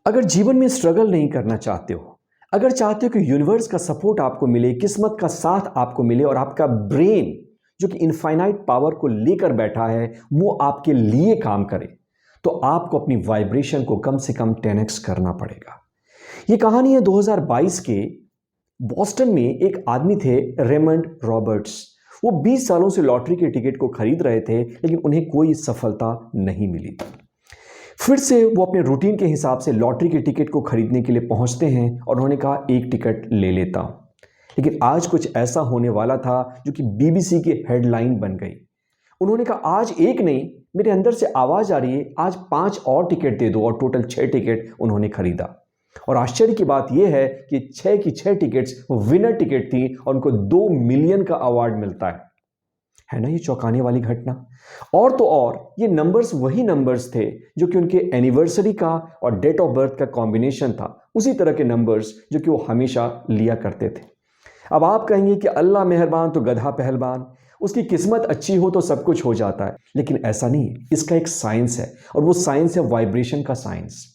अगर जीवन में स्ट्रगल नहीं करना चाहते हो, अगर चाहते हो कि यूनिवर्स का सपोर्ट आपको मिले, किस्मत का साथ आपको मिले और आपका ब्रेन जो कि इनफाइनाइट पावर को लेकर बैठा है वो आपके लिए काम करे, तो आपको अपनी वाइब्रेशन को कम से कम 10x करना पड़ेगा। ये कहानी है 2022 के। बॉस्टन में एक आदमी थे, रेमंड रॉबर्ट्स। वो 20 सालों से लॉटरी के टिकट को खरीद रहे थे, लेकिन उन्हें कोई सफलता नहीं मिली। फिर से वो अपने रूटीन के हिसाब से लॉटरी के टिकट को खरीदने के लिए पहुंचते हैं और उन्होंने कहा एक टिकट ले लेता हूं। लेकिन आज कुछ ऐसा होने वाला था जो कि बीबीसी की हेडलाइन बन गई। उन्होंने कहा आज एक नहीं, मेरे अंदर से आवाज आ रही है आज 5 और टिकट दे दो, और टोटल 6 टिकट उन्होंने खरीदा। और आश्चर्य की बात यह है कि 6 की 6 टिकट्स विनर टिकट थी और उनको 2 मिलियन का अवार्ड मिलता है ना। ये चौंकाने वाली घटना। और तो और ये नंबर्स वही नंबर्स थे जो कि उनके एनिवर्सरी का और डेट ऑफ बर्थ का कॉम्बिनेशन था, उसी तरह के नंबर्स जो कि वो हमेशा लिया करते थे। अब आप कहेंगे कि अल्लाह मेहरबान तो गधा पहलवान, उसकी किस्मत अच्छी हो तो सब कुछ हो जाता है, लेकिन ऐसा नहीं है। इसका एक साइंस है और वो साइंस है वाइब्रेशन का साइंस।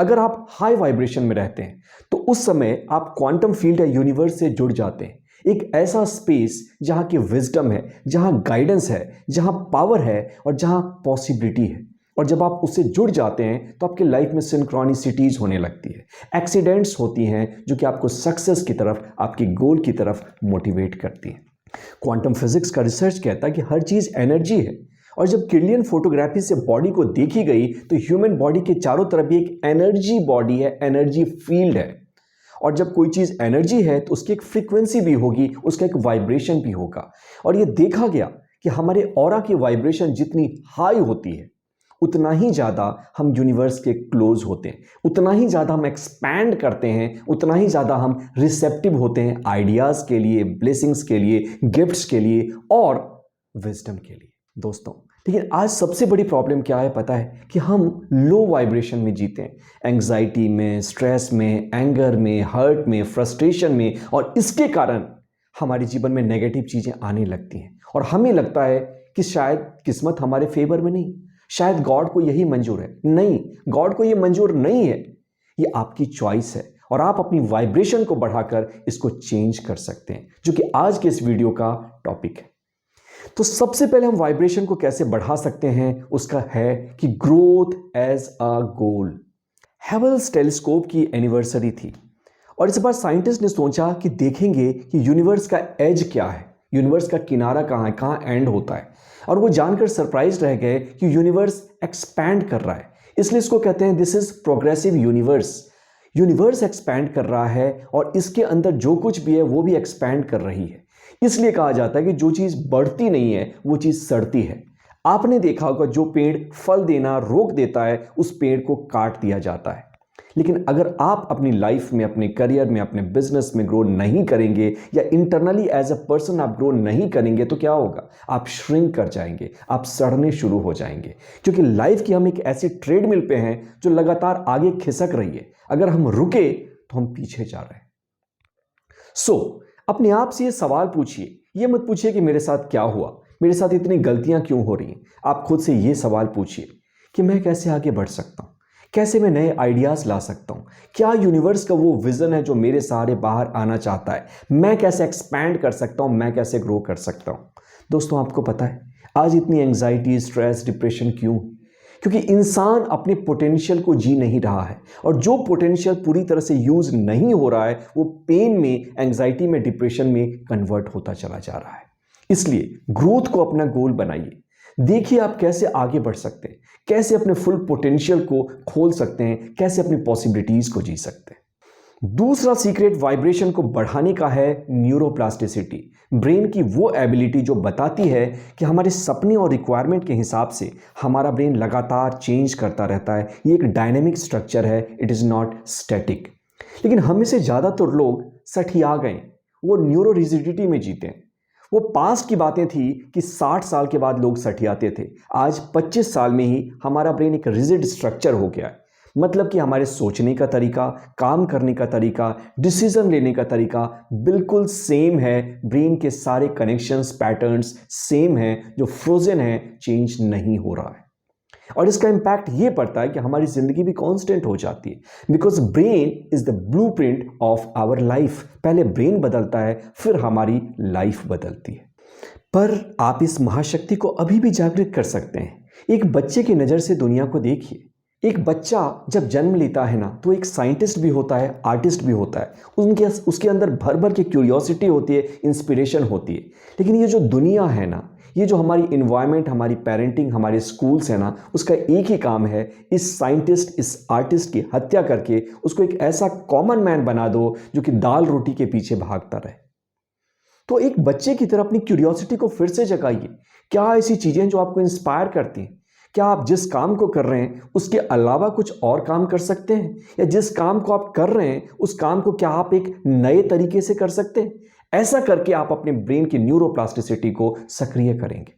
अगर आप हाई वाइब्रेशन में रहते हैं तो उस समय आप क्वांटम फील्ड या यूनिवर्स से जुड़ जाते हैं, एक ऐसा स्पेस जहां की विजडम है, जहां गाइडेंस है, जहां पावर है और जहां पॉसिबिलिटी है। और जब आप उससे जुड़ जाते हैं तो आपके लाइफ में सिंक्रोनिसिटीज होने लगती है, एक्सीडेंट्स होती हैं जो कि आपको सक्सेस की तरफ, आपकी गोल की तरफ मोटिवेट करती हैं। क्वांटम फिजिक्स का रिसर्च कहता है कि हर चीज एनर्जी है, और जब किर्लियन फोटोग्राफी से बॉडी को देखी गई तो ह्यूमन बॉडी के चारों तरफ भी एक एनर्जी बॉडी है, एनर्जी फील्ड है। और जब कोई चीज एनर्जी है तो उसकी एक फ्रीक्वेंसी भी होगी, उसका एक वाइब्रेशन भी होगा। और ये देखा गया कि हमारे ऑरा की वाइब्रेशन जितनी हाई होती है उतना ही ज्यादा हम यूनिवर्स के क्लोज होते हैं, उतना ही ज्यादा हम एक्सपैंड करते हैं, उतना ही ज्यादा हम रिसेप्टिव होते हैं आइडियाज के लिए, ब्लेसिंग्स के लिए, गिफ्ट्स के लिए और विजडम के लिए। दोस्तों, लेकिन आज सबसे बड़ी प्रॉब्लम क्या है पता है? कि हम लो वाइब्रेशन में जीते हैं, एंग्जाइटी में, स्ट्रेस में, एंगर में, हर्ट में, फ्रस्ट्रेशन में, और इसके कारण हमारे जीवन में नेगेटिव चीजें आने लगती हैं और हमें लगता है कि शायद किस्मत हमारे फेवर में नहीं, शायद गॉड को यही मंजूर है। नहीं, गॉड को यह मंजूर नहीं है, ये आपकी चॉइस है और आप अपनी वाइब्रेशन को बढ़ाकर इसको चेंज कर सकते हैं, जो कि आज के इस वीडियो का टॉपिक है। तो सबसे पहले हम वाइब्रेशन को कैसे बढ़ा सकते हैं, उसका है कि growth as a goal. Hubble's telescope की एनिवर्सरी थी और इस बार साइंटिस्ट ने सोचा कि देखेंगे कि यूनिवर्स का एज क्या है, यूनिवर्स का किनारा कहाँ है, कहाँ एंड होता है। और वो जानकर सरप्राइज रह गए कि यूनिवर्स एक्सपैंड कर रहा है। इसलिए इसको कहते हैं this is progressive universe. Universe expand कर रहा है और इसके अंदर जो कुछ भी है वो भी एक्सपैंड कर रही है। इसलिए कहा जाता है कि जो चीज बढ़ती नहीं है वो चीज सड़ती है। आपने देखा होगा जो पेड़ फल देना रोक देता है उस पेड़ को काट दिया जाता है। लेकिन अगर आप अपनी लाइफ में, अपने करियर में, अपने बिजनेस में ग्रो नहीं करेंगे या इंटरनली एज अ पर्सन आप ग्रो नहीं करेंगे तो क्या होगा? आप श्रिंक कर जाएंगे, आप सड़ने शुरू हो जाएंगे। क्योंकि लाइफ की हम एक ऐसी ट्रेडमिल पे हैं जो लगातार आगे खिसक रही है। अगर हम रुके तो हम पीछे जा रहे हैं। अपने आप से ये सवाल पूछिए, ये मत पूछिए कि मेरे साथ क्या हुआ, मेरे साथ इतनी गलतियां क्यों हो रही हैं। आप खुद से ये सवाल पूछिए कि मैं कैसे आगे बढ़ सकता हूं, कैसे मैं नए आइडियाज ला सकता हूं, क्या यूनिवर्स का वो विजन है जो मेरे सहारे बाहर आना चाहता है, मैं कैसे एक्सपैंड कर सकता हूं, मैं कैसे ग्रो कर सकता हूं। दोस्तों, आपको पता है आज इतनी एंग्जाइटी, स्ट्रेस, डिप्रेशन क्यों? क्योंकि इंसान अपने पोटेंशियल को जी नहीं रहा है, और जो पोटेंशियल पूरी तरह से यूज नहीं हो रहा है वो पेन में, एंग्जाइटी में, डिप्रेशन में कन्वर्ट होता चला जा रहा है। इसलिए ग्रोथ को अपना गोल बनाइए। देखिए आप कैसे आगे बढ़ सकते हैं, कैसे अपने फुल पोटेंशियल को खोल सकते हैं, कैसे अपनी पॉसिबिलिटीज को जी सकते हैं। दूसरा सीक्रेट वाइब्रेशन को बढ़ाने का है न्यूरोप्लास्टिसिटी, ब्रेन की वो एबिलिटी जो बताती है कि हमारे सपने और रिक्वायरमेंट के हिसाब से हमारा ब्रेन लगातार चेंज करता रहता है। ये एक डायनेमिक स्ट्रक्चर है, इट इज नॉट स्टैटिक। लेकिन हम में से ज्यादातर लोग सठिया गए, वो न्यूरो रिजिडिटी में जीते हैं। वो पास्ट की बातें थी कि 60 साल के बाद लोग सठियाते थे। आज 25 साल में ही हमारा ब्रेन एक रिजिड स्ट्रक्चर हो गया है। मतलब कि हमारे सोचने का तरीका, काम करने का तरीका, डिसीजन लेने का तरीका बिल्कुल सेम है। ब्रेन के सारे कनेक्शंस, पैटर्न्स सेम हैं, जो फ्रोजन है, चेंज नहीं हो रहा है। और इसका इम्पैक्ट ये पड़ता है कि हमारी ज़िंदगी भी कॉन्स्टेंट हो जाती है, because brain is the blueprint of our life. पहले ब्रेन बदलता है, फिर हमारी लाइफ बदलती है। पर आप इस महाशक्ति को अभी भी जागृत कर सकते हैं। एक बच्चे की नज़र से दुनिया को देखिए। एक बच्चा जब जन्म लेता है ना, तो एक साइंटिस्ट भी होता है, आर्टिस्ट भी होता है। उसके अंदर भर भर की क्यूरियोसिटी होती है, इंस्पिरेशन होती है। लेकिन ये जो दुनिया है ना, ये जो हमारी इन्वायरमेंट, हमारी पेरेंटिंग, हमारे स्कूल्स है ना, उसका एक ही काम है, इस साइंटिस्ट, इस आर्टिस्ट की हत्या करके उसको एक ऐसा कॉमन मैन बना दो जो कि दाल रोटी के पीछे भागता रहे। तो एक बच्चे की तरह अपनी क्यूरियोसिटी को फिर से जगाइए। क्या ऐसी चीज़ें जो आपको इंस्पायर करती हैं? क्या आप जिस काम को कर रहे हैं उसके अलावा कुछ और काम कर सकते हैं? या जिस काम को आप कर रहे हैं उस काम को क्या आप एक नए तरीके से कर सकते हैं? ऐसा करके आप अपने ब्रेन की न्यूरोप्लास्टिसिटी को सक्रिय करेंगे।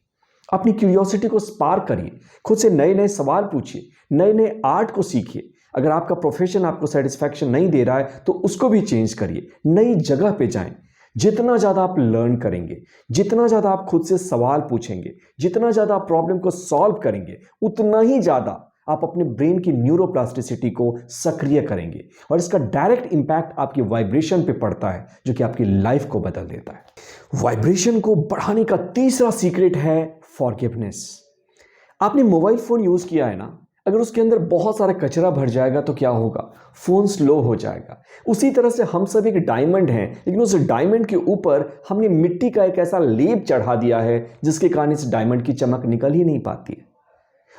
अपनी क्यूरियोसिटी को स्पार्क करिए, खुद से नए नए सवाल पूछिए, नए नए आर्ट को सीखिए। अगर आपका प्रोफेशन आपको सेटिस्फैक्शन नहीं दे रहा है तो उसको भी चेंज करिए, नई जगह पे जाएं। जितना ज़्यादा आप लर्न करेंगे, जितना ज़्यादा आप खुद से सवाल पूछेंगे, जितना ज़्यादा आप प्रॉब्लम को सॉल्व करेंगे, उतना ही ज़्यादा आप अपने ब्रेन की न्यूरोप्लास्टिसिटी को सक्रिय करेंगे। और इसका डायरेक्ट इंपैक्ट आपकी वाइब्रेशन पे पड़ता है, जो कि आपकी लाइफ को बदल देता है। वाइब्रेशन को बढ़ाने का तीसरा सीक्रेट है फॉरगिवनेस। आपने मोबाइल फ़ोन यूज़ किया है ना, अगर उसके अंदर बहुत सारा कचरा भर जाएगा तो क्या होगा? फ़ोन स्लो हो जाएगा। उसी तरह से हम सब एक डायमंड हैं, लेकिन उस डायमंड के ऊपर हमने मिट्टी का एक ऐसा लेप चढ़ा दिया है जिसके कारण इस डायमंड की चमक निकल ही नहीं पाती है।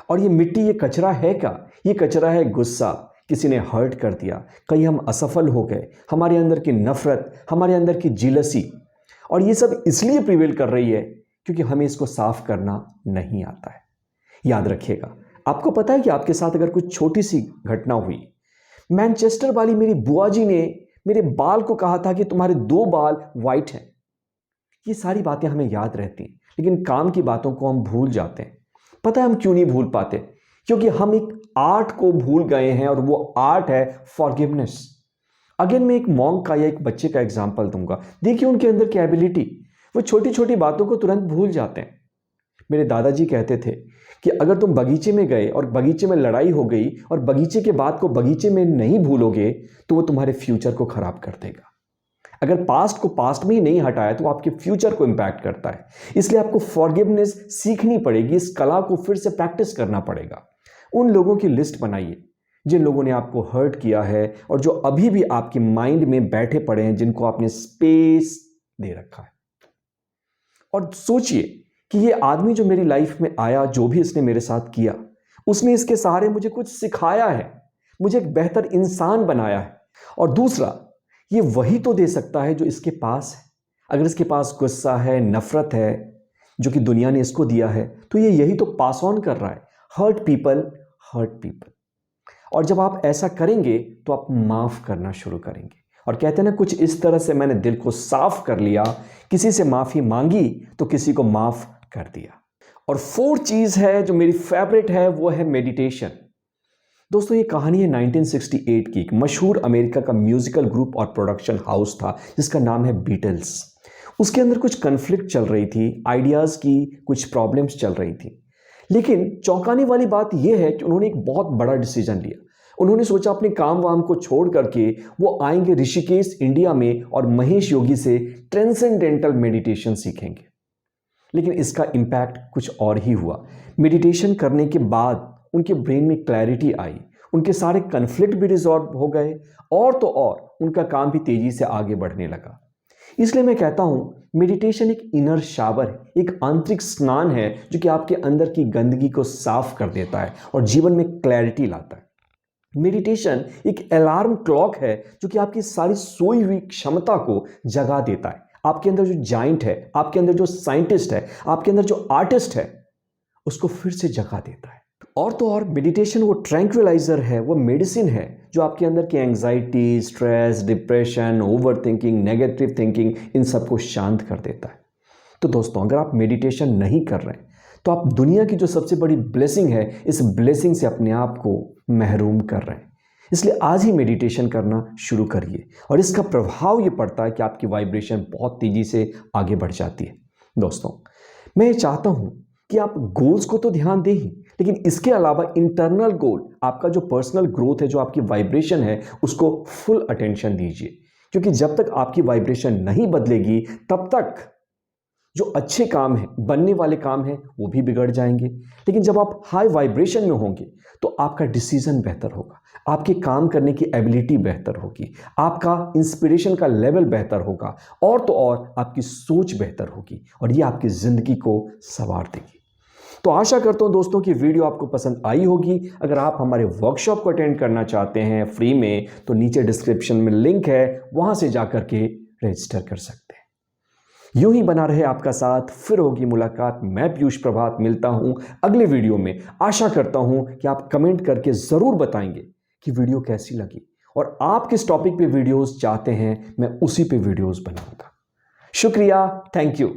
और ये मिट्टी, ये कचरा है क्या? ये कचरा है गुस्सा। किसी ने हर्ट कर दिया, कहीं हम असफल हो गए, हमारे अंदर की नफरत, हमारे अंदर की जिलसी। और ये सब इसलिए प्रिवेल कर रही है क्योंकि हमें इसको साफ करना नहीं आता है। याद रखिएगा, आपको पता है कि आपके साथ अगर कुछ छोटी सी घटना हुई, मैनचेस्टर वाली मेरी बुआ जी ने मेरे बाल को कहा था कि तुम्हारे 2 बाल वाइट हैं। ये सारी बातें हमें याद रहती हैं, लेकिन काम की बातों को हम भूल जाते हैं। पता है हम क्यों नहीं भूल पाते? क्योंकि हम एक आर्ट को भूल गए हैं, और वो आर्ट है फॉरगिवनेस। अगेन मैं एक मॉन्क का या एक बच्चे का एग्जाम्पल दूंगा। देखिए उनके अंदर की एबिलिटी, वो छोटी छोटी बातों को तुरंत भूल जाते हैं। मेरे दादाजी कहते थे कि अगर तुम बगीचे में गए और बगीचे में लड़ाई हो गई और बगीचे के बाद को बगीचे में नहीं भूलोगे तो वो तुम्हारे फ्यूचर को खराब कर देगा। अगर पास्ट को पास्ट में ही नहीं हटाया तो आपके फ्यूचर को इंपैक्ट करता है। इसलिए आपको फॉरगिवनेस सीखनी पड़ेगी, इस कला को फिर से प्रैक्टिस करना पड़ेगा। उन लोगों की लिस्ट बनाइए जिन लोगों ने आपको हर्ट किया है और जो अभी भी आपके माइंड में बैठे पड़े हैं, जिनको आपने स्पेस दे रखा है। और सोचिए कि ये आदमी जो मेरी लाइफ में आया, जो भी इसने मेरे साथ किया, उसने इसके सहारे मुझे कुछ सिखाया है, मुझे एक बेहतर इंसान बनाया है। और दूसरा, ये वही तो दे सकता है जो इसके पास है। अगर इसके पास गुस्सा है, नफरत है, जो कि दुनिया ने इसको दिया है, तो ये यही तो पास ऑन कर रहा है। Hurt people hurt people. और जब आप ऐसा करेंगे तो आप माफ करना शुरू करेंगे। और कहते हैं ना, कुछ इस तरह से मैंने दिल को साफ कर लिया, किसी से माफी मांगी तो किसी को माफ कर दिया। और 4th चीज है जो मेरी फेवरेट है, वो है मेडिटेशन। दोस्तों ये कहानी है 1968 की। एक मशहूर अमेरिका का म्यूजिकल ग्रुप और प्रोडक्शन हाउस था जिसका नाम है बीटल्स। उसके अंदर कुछ कन्फ्लिक्ट चल रही थी, आइडियाज की कुछ प्रॉब्लम्स चल रही थी। लेकिन चौंकाने वाली बात यह है कि उन्होंने एक बहुत बड़ा डिसीजन लिया। उन्होंने सोचा अपने काम वाम को छोड़ करके वो आएंगे ऋषिकेश इंडिया में और महेश योगी से ट्रांसेंडेंटल मेडिटेशन सीखेंगे। लेकिन इसका इम्पैक्ट कुछ और ही हुआ। मेडिटेशन करने के बाद उनके ब्रेन में क्लैरिटी आई, उनके सारे कन्फ्लिक्ट भी रिजॉल्व हो गए, और तो और उनका काम भी तेजी से आगे बढ़ने लगा। इसलिए मैं कहता हूं, मेडिटेशन एक इनर शावर है, एक आंतरिक स्नान है जो कि आपके अंदर की गंदगी को साफ कर देता है और जीवन में क्लैरिटी लाता है। मेडिटेशन एक अलार्म क्लॉक है जो कि आपकी सारी सोई हुई क्षमता को जगा देता है। आपके अंदर जो जाइंट है, आपके अंदर जो साइंटिस्ट है, आपके अंदर जो आर्टिस्ट है, उसको फिर से जगा देता है। और तो और मेडिटेशन वो ट्रैंक्विलाइजर है, वो मेडिसिन है जो आपके अंदर की anxiety, stress, depression, over thinking, negative thinking, इन सबको शांत कर देता है। तो दोस्तों, अगर आप मेडिटेशन नहीं कर रहे हैं तो आप दुनिया की जो सबसे बड़ी ब्लेसिंग है, इस ब्लेसिंग से अपने आप को महरूम कर रहे हैं। इसलिए आज ही मेडिटेशन करना शुरू करिए, और इसका प्रभाव ये पड़ता है कि आपकी वाइब्रेशन बहुत तेजी से आगे बढ़ जाती है। दोस्तों, मैं ये चाहता हूं कि आप गोल्स को तो ध्यान दें ही, लेकिन इसके अलावा इंटरनल गोल, आपका जो पर्सनल ग्रोथ है, जो आपकी वाइब्रेशन है, उसको फुल अटेंशन दीजिए। क्योंकि जब तक आपकी वाइब्रेशन नहीं बदलेगी तब तक जो अच्छे काम हैं, बनने वाले काम हैं, वो भी बिगड़ जाएंगे। लेकिन जब आप हाई वाइब्रेशन में होंगे तो आपका डिसीजन बेहतर होगा, आपके काम करने की एबिलिटी बेहतर होगी, आपका इंस्पिरेशन का लेवल बेहतर होगा, और तो और आपकी सोच बेहतर होगी, और ये आपकी ज़िंदगी को संवार देगी। तो आशा करता हूं दोस्तों कि वीडियो आपको पसंद आई होगी। अगर आप हमारे वर्कशॉप को अटेंड करना चाहते हैं फ्री में, तो नीचे डिस्क्रिप्शन में लिंक है, वहां से जाकर के रजिस्टर कर सकते हैं। यूं ही बना रहे आपका साथ, फिर होगी मुलाकात। मैं पीयूष प्रभात मिलता हूं अगले वीडियो में। आशा करता हूं कि आप कमेंट करके जरूर बताएंगे कि वीडियो कैसी लगी, और आप किस टॉपिक पे वीडियोस चाहते हैं, मैं उसी पे वीडियोस बनाऊंगा। शुक्रिया, थैंक यू।